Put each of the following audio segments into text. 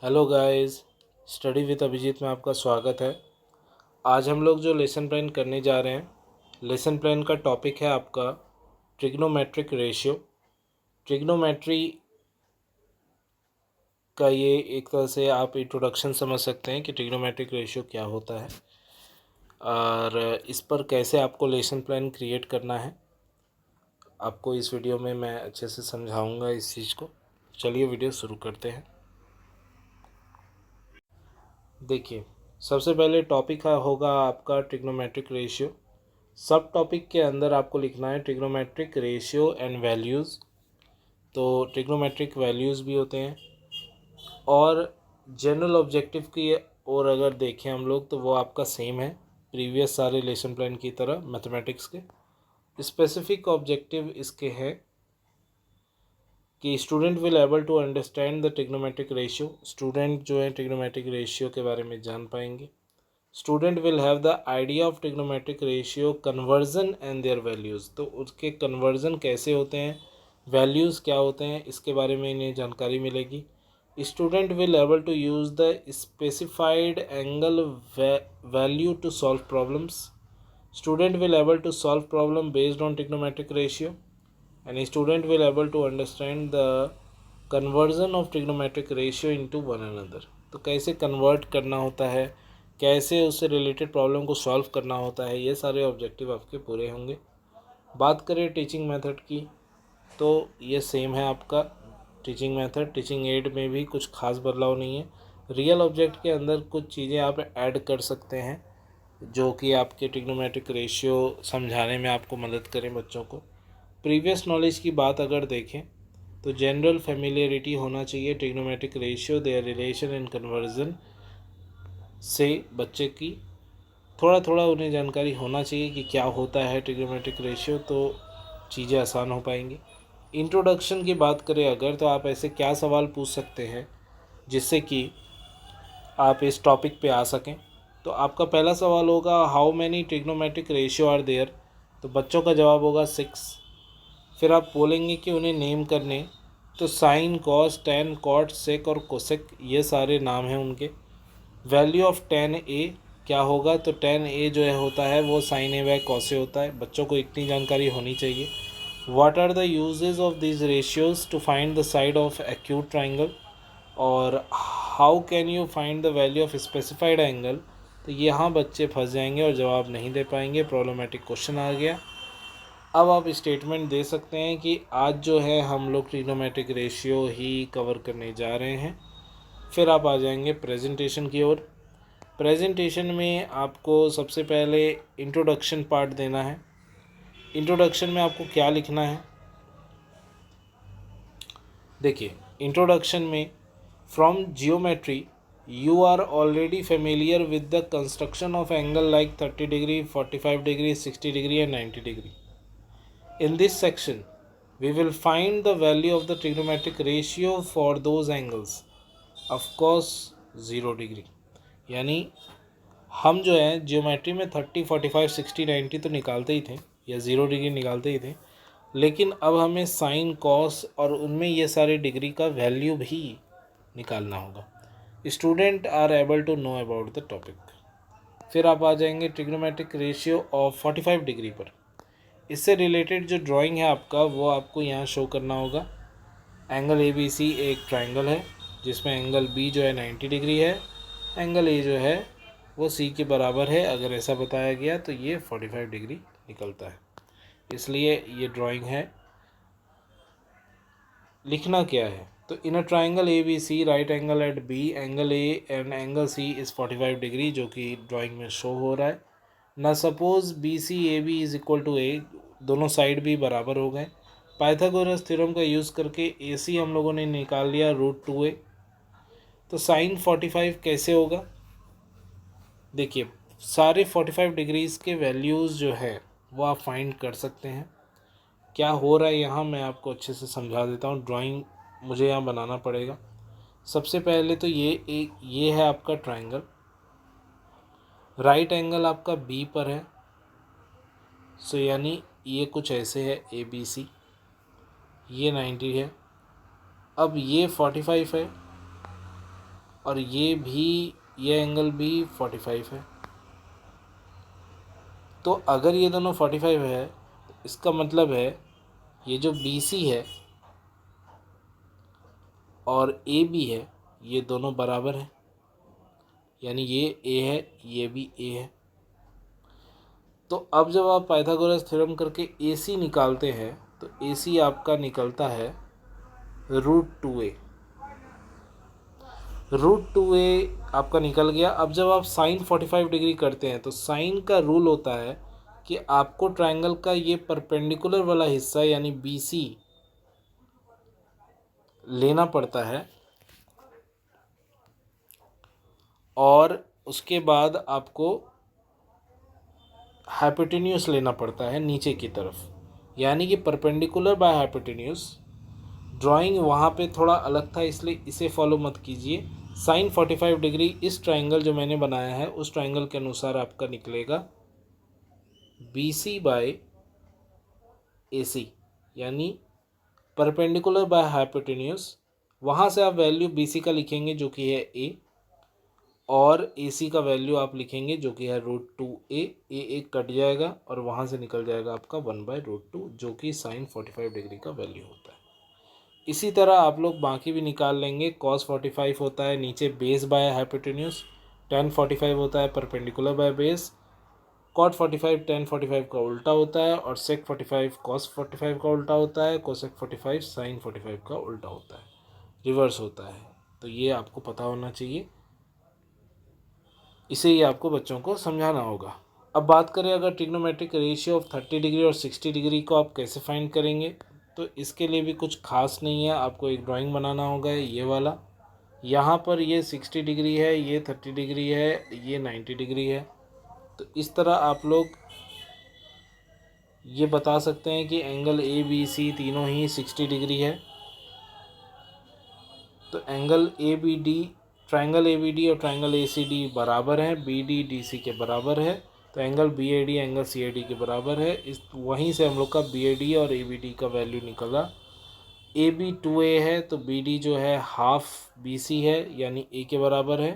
Hello guys, study with Abhijeet में आपका स्वागत है। आज हम लोग जो लेसन प्लान करने जा रहे हैं, लेसन प्लान का टॉपिक है आपका ट्रिग्नोमेट्रिक रेशियो। ट्रिग्नोमेट्री का ये एक तरह से आप इंट्रोडक्शन समझ सकते हैं कि ट्रिग्नोमेट्रिक रेशियो क्या होता है और इस पर कैसे आपको लेसन प्लान क्रिएट करना है, आपको इस वीडियो में मैं अच्छे से समझाऊंगा इस चीज़ को। चलिए वीडियो शुरू करते हैं। देखिए, सबसे पहले टॉपिक होगा आपका ट्रिग्नोमेट्रिक रेशियो। सब टॉपिक के अंदर आपको लिखना है ट्रिग्नोमेट्रिक रेशियो एंड वैल्यूज़। तो ट्रिग्नोमेट्रिक वैल्यूज़ भी होते हैं और जनरल ऑब्जेक्टिव की और अगर देखें हम लोग तो वो आपका सेम है प्रीवियस सारे लेसन प्लान की तरह मैथमेटिक्स के। स्पेसिफिक ऑब्जेक्टिव इसके हैं कि student will able to understand the trigonometric ratio. Student जो है ट्रिग्नोमेट्रिक रेशियो के बारे में जान पाएंगे। Student will have the idea of trigonometric ratio conversion and their values. तो उसके कन्वर्जन कैसे होते हैं, वैल्यूज़ क्या होते हैं, इसके बारे में इन्हें जानकारी मिलेगी। Student will able to use the specified angle value to solve problems. Student will able to solve problem based on trigonometric ratio and student will able to understand the conversion of trigonometric ratio into one another। तो कैसे convert करना होता है, कैसे उससे related problem को solve करना होता है, ये सारे ऑब्जेक्टिव आपके पूरे होंगे। बात करें टीचिंग मेथड की तो ये सेम है आपका टीचिंग मेथड। टीचिंग एड में भी कुछ खास बदलाव नहीं है। रियल ऑब्जेक्ट के अंदर कुछ चीज़ें आप ऐड कर सकते हैं जो कि आपके ट्रिग्नोमेट्रिक रेशियो समझाने में आपको मदद करें बच्चों को। प्रीवियस नॉलेज की बात अगर देखें तो जनरल फेमिलियरिटी होना चाहिए trigonometric ratio, there relation and conversion से बच्चे की थोड़ा थोड़ा उन्हें जानकारी होना चाहिए कि क्या होता है ट्रिग्नोमेट्रिक रेशियो, तो चीज़ें आसान हो पाएंगी। इंट्रोडक्शन की बात करें अगर तो आप ऐसे क्या सवाल पूछ सकते हैं जिससे कि आप इस टॉपिक पे आ सकें। तो आपका पहला सवाल होगा how many trigonometric ratio are there. तो बच्चों का जवाब होगा 6। फिर आप बोलेंगे कि उन्हें नेम करने, तो साइन, कॉस, टैन, कॉट, सेक और कोसेक ये सारे नाम हैं उनके। वैल्यू ऑफ टैन ए क्या होगा, तो टैन ए जो है होता है वो sine a by cos a होता है। बच्चों को इतनी जानकारी होनी चाहिए। What are the uses of this ratios to find the side of acute triangle, और how can you find the value of specified angle. तो यहाँ बच्चे फंस जाएंगे और जवाब नहीं दे पाएंगे, प्रॉब्लमेटिक क्वेश्चन आ गया। अब आप स्टेटमेंट दे सकते हैं कि आज जो है हम लोग ट्रिग्नोमेट्रिक रेशियो ही कवर करने जा रहे हैं। फिर आप आ जाएंगे प्रेजेंटेशन की ओर। प्रेजेंटेशन में आपको सबसे पहले इंट्रोडक्शन पार्ट देना है। इंट्रोडक्शन में आपको क्या लिखना है, देखिए इंट्रोडक्शन में from geometry you are already familiar with the construction of angle like 30 degree, 45 degree, 60 degree and 90 degree. In this section, we will find the value of the trigonometric ratio for those angles. Of course, 0 degree. यानी हम जो है geometry में 30, 45, 60, 90 तो निकालते ही थे या 0 degree निकालते ही थे, लेकिन अब हमें साइन, कॉस और उनमें ये सारे डिग्री का वैल्यू भी निकालना होगा। Student are able to know about the topic. फिर आप आ जाएंगे ट्रिग्नोमेट्रिक रेशियो ऑफ 45 डिग्री पर। इससे रिलेटेड जो ड्राइंग है आपका वो आपको यहाँ शो करना होगा। एंगल ए बी सी एक ट्राइंगल है जिसमें एंगल बी जो है 90 डिग्री है, एंगल ए जो है वो सी के बराबर है। अगर ऐसा बताया गया तो ये 45 डिग्री निकलता है, इसलिए ये ड्राइंग है। लिखना क्या है, तो in a triangle A B C right angle at B, angle A and angle C is 45 degree, जो कि ड्राइंग में शो हो रहा है ना। Suppose B C A B is equal to A, दोनों साइड भी बराबर हो गए। पाइथागोरस थ्योरम का यूज़ करके ए सी हम लोगों ने निकाल लिया √2a। तो साइन 45 कैसे होगा, देखिए सारे 45 डिग्रीज़ के वैल्यूज़ जो है वो आप फाइंड कर सकते हैं। क्या हो रहा है यहाँ मैं आपको अच्छे से समझा देता हूँ। ड्राइंग मुझे यहाँ बनाना पड़ेगा। सबसे पहले तो ये है आपका ट्राइंगल, राइट एंगल आपका बी पर है। सो यानी ये कुछ ऐसे है ए बी सी, ये 90 है। अब ये 45 है, और ये एंगल भी 45 है। तो अगर ये दोनों 45 है तो इसका मतलब है ये जो BC है और AB है ये दोनों बराबर हैं, यानी ये A है ये भी A है। तो अब जब आप पाइथागोरस थ्योरम करके AC निकालते हैं तो AC आपका निकलता है √2a। √2a आपका निकल गया। अब जब आप साइन 45 डिग्री करते हैं तो साइन का रूल होता है कि आपको ट्रायंगल का ये परपेंडिकुलर वाला हिस्सा यानी BC लेना पड़ता है और उसके बाद आपको हाइपोटेन्यूस लेना पड़ता है नीचे की तरफ, यानी कि परपेंडिकुलर बाय हाइपोटेन्यूस। ड्राइंग वहाँ पे थोड़ा अलग था इसलिए इसे फॉलो मत कीजिए। साइन 45 डिग्री इस ट्रायंगल जो मैंने बनाया है उस ट्रायंगल के अनुसार आपका निकलेगा BC बाय AC, यानी परपेंडिकुलर बाय हाइपोटेन्यूस। वहाँ से आप वैल्यू BC का लिखेंगे जो कि है A, और AC का वैल्यू आप लिखेंगे जो कि है √2a। A कट जाएगा और वहाँ से निकल जाएगा आपका 1/√2 जो कि साइन 45 डिग्री का वैल्यू होता है। इसी तरह आप लोग बाकी भी निकाल लेंगे। cos 45 होता है नीचे बेस बाय हाइपोटेन्यूस, tan 45 होता है perpendicular by base, cot 45 tan 45 का उल्टा होता है, और sec 45 cos 45 का उल्टा होता है, cosec 45 sin 45 का उल्टा होता है, रिवर्स होता है। तो ये आपको पता होना चाहिए, इसे ही आपको बच्चों को समझाना होगा। अब बात करें अगर ट्रिग्नोमेट्रिक रेशियो ऑफ 30 डिग्री और 60 डिग्री को आप कैसे फाइंड करेंगे, तो इसके लिए भी कुछ खास नहीं है। आपको एक ड्राइंग बनाना होगा ये वाला। यहाँ पर ये 60 डिग्री है, ये 30 डिग्री है, ये 90 डिग्री है। तो इस तरह आप लोग ये बता सकते हैं कि एंगल ABC तीनों ही 60 डिग्री है। तो एंगल ABD, ट्रायंगल ABD और ट्रायंगल ACD बराबर हैं, BD DC के बराबर है। तो एंगल BAD एंगल CAD के बराबर है। इस वहीं से हम लोग का BAD और ABD का वैल्यू निकला। AB 2a है तो BD जो है हाफ BC है यानी A के बराबर है।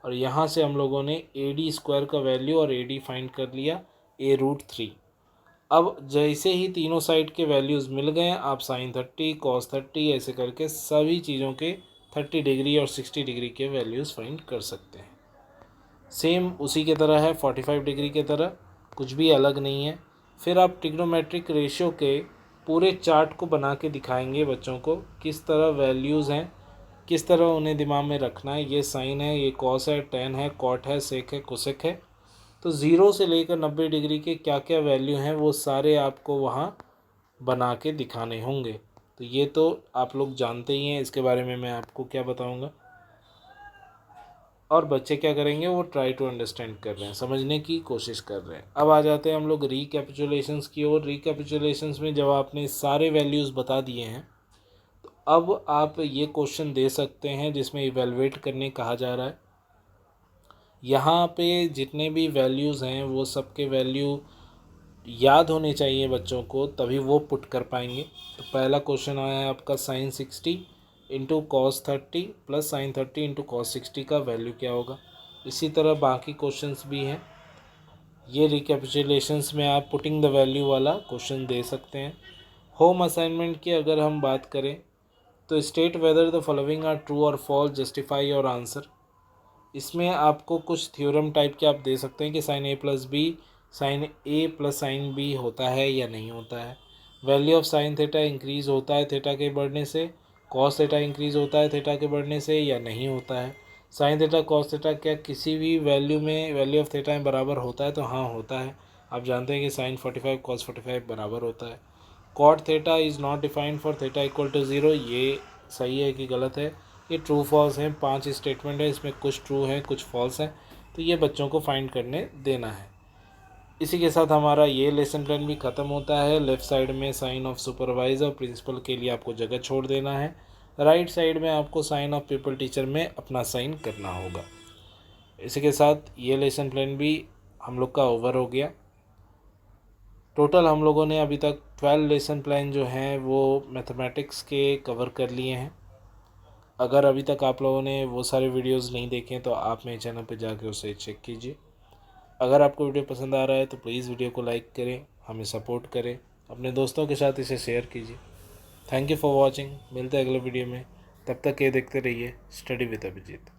और यहाँ से हम लोगों ने AD स्क्वायर का वैल्यू और AD फाइंड कर लिया A√3। अब जैसे ही तीनों साइड के वैल्यूज़ मिल गए आप साइन 30 cos 30 ऐसे करके सभी चीज़ों के 30 डिग्री और 60 डिग्री के वैल्यूज़ फाइंड कर सकते हैं। सेम उसी के तरह है 45 डिग्री के तरह, कुछ भी अलग नहीं है। फिर आप ट्रिग्नोमेट्रिक रेशियो के पूरे चार्ट को बना के दिखाएंगे बच्चों को किस तरह वैल्यूज़ हैं, किस तरह उन्हें दिमाग में रखना है। ये साइन है, ये कॉस है, टेन है, कॉट है, सेक है, कोसेक है। तो 0 से लेकर 90 डिग्री के क्या क्या वैल्यू हैं वो सारे आपको वहाँ बना के दिखाने होंगे। तो ये तो आप लोग जानते ही हैं, इसके बारे में मैं आपको क्या बताऊँगा। और बच्चे क्या करेंगे, वो ट्राई टू अंडरस्टैंड कर रहे हैं, समझने की कोशिश कर रहे हैं। अब आ जाते हैं हम लोग रिकैपिचुलेशंस की ओर। रिकैपिचुलेशंस में जब आपने सारे वैल्यूज़ बता दिए हैं तो अब आप ये क्वेश्चन दे सकते हैं जिसमें इवेलुएट करने कहा जा रहा है। यहाँ पे जितने भी वैल्यूज़ हैं वो सबके वैल्यू याद होने चाहिए बच्चों को, तभी वो पुट कर पाएंगे। तो पहला क्वेश्चन आया है आपका sine 60 into cos 30 plus sine 30 into cos 60 का वैल्यू क्या होगा। इसी तरह बाकी क्वेश्चंस भी हैं। ये रिकैपिचुलेशंस में आप पुटिंग द वैल्यू वाला क्वेश्चन दे सकते हैं। होम असाइनमेंट की अगर हम बात करें तो state whether the following are true और फॉल्स, जस्टिफाई और आंसर। इसमें आपको कुछ थ्योरम टाइप के आप दे सकते हैं कि sine A plus B sine A plus sine B होता है या नहीं होता है। Value of sine theta increase होता है थीटा के बढ़ने से, कॉस थीटा इंक्रीज़ होता है थीटा के बढ़ने से या नहीं होता है। साइन थीटा कॉस थीटा क्या किसी भी वैल्यू में वैल्यू ऑफ थीटा में बराबर होता है, तो हाँ होता है। आप जानते हैं कि साइन 45 कॉस 45 बराबर होता है। Cot theta is not defined for theta equal to 0, ये सही है कि गलत है। ये ट्रू फॉल्स हैं, 5 स्टेटमेंट है, इसमें कुछ ट्रू हैं कुछ फॉल्स हैं, तो ये बच्चों को फाइंड करने देना है। इसी के साथ हमारा ये लेसन प्लान भी ख़त्म होता है। लेफ़्ट साइड में साइन ऑफ सुपरवाइज़र प्रिंसिपल के लिए आपको जगह छोड़ देना है, राइट साइड में आपको साइन ऑफ पीपल टीचर में अपना साइन करना होगा। इसी के साथ ये लेसन प्लान भी हम लोग का ओवर हो गया। टोटल हम लोगों ने अभी तक 12 लेसन प्लान जो हैं वो मैथमेटिक्स के कवर कर लिए हैं। अगर अभी तक आप लोगों ने वो सारे वीडियोस नहीं देखे हैं तो आप मेरे चैनल पे जाके उसे चेक कीजिए। अगर आपको वीडियो पसंद आ रहा है तो प्लीज़ वीडियो को लाइक करें, हमें सपोर्ट करें, अपने दोस्तों के साथ इसे शेयर कीजिए। Thank you for watching. मिलते हैं अगले वीडियो में, तब तक ये देखते रहिए स्टडी विद अभिजीत।